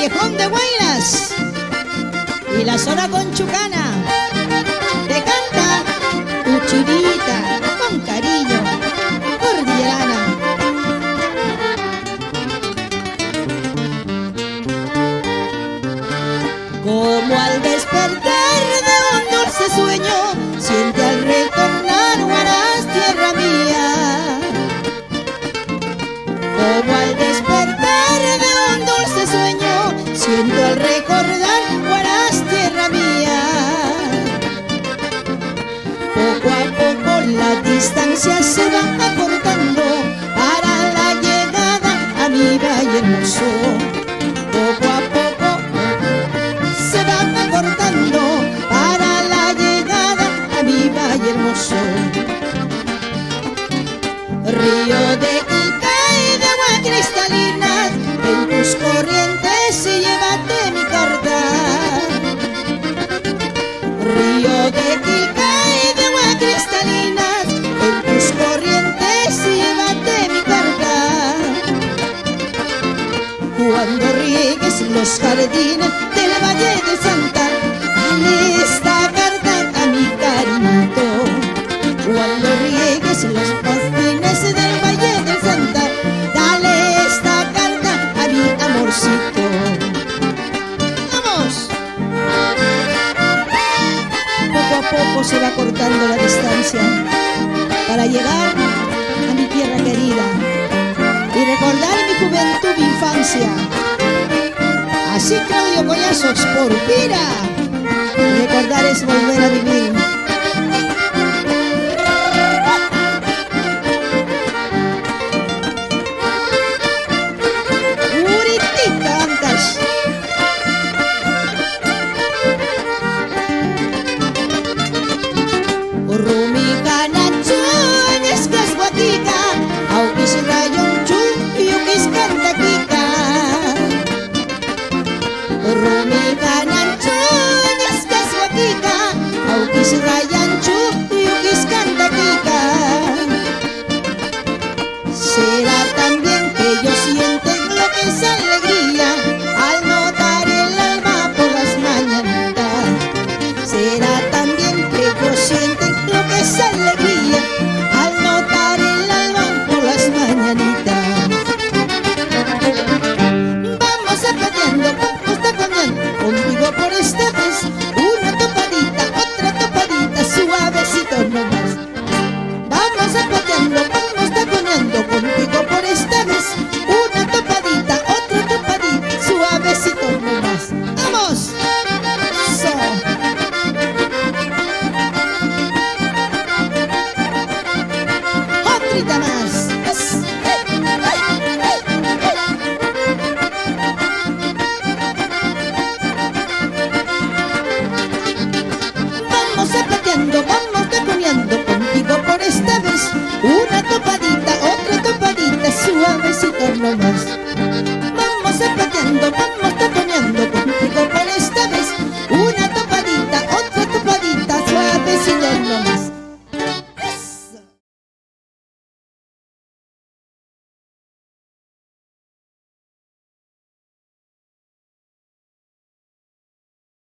Callejón de Huaylas y la zona conchucana. Te canta tu chivita con cariño, cordillerana. Como al despertar de un dulce sueño, siente al retornar Huaraz, tierra mía. Como al despertar de un dulce sueño, siento al recordar Huaraz, tierra mía. Poco a poco la distancia se va acortando para la llegada a mi valle hermoso. Poco a poco se va acortando para la llegada a mi valle hermoso. Río de Ica y de agua cristalina, en tus corrientes y llévate mi carta. Río de Ica y de agua cristalina, en tus corrientes y llévate mi carta. Cuando riegues los jardines del Valle de Santa, dale esta carta a mi cariñito. Cuando riegues los jardines del Valle de Santa, dale esta carta a mi amorcito. ¡Vamos! Poco a poco se va cortando la distancia para llegar a mi tierra querida y recordar mi juventud, mi infancia. Así Claudio Collazos por Pira. Recordar es volver a vivir. Uritita antes. Rumika nacho eskas guatica, aukis rayon chu yukis kantakika. Rumika nacho eskas guatica, aukis rayon chu yukis kantakika. Será también que ellos sienten lo que es alegría al notar el alma por las mañanitas. Será también que ellos sienten lo que es alegría al notar el alma por las mañanitas. Vamos taconeando, contigo por esta vez. Una topadita, otra topadita, suavecito nomás. Vamos taconeando, contigo por esta vez. Una topadita, otra topadita, suavecito nomás. ¡Vamos! Eso. Otrita más. Vamos taconeando, contigo por esta vez. Una topadita, otra topadita, suavecito nomás.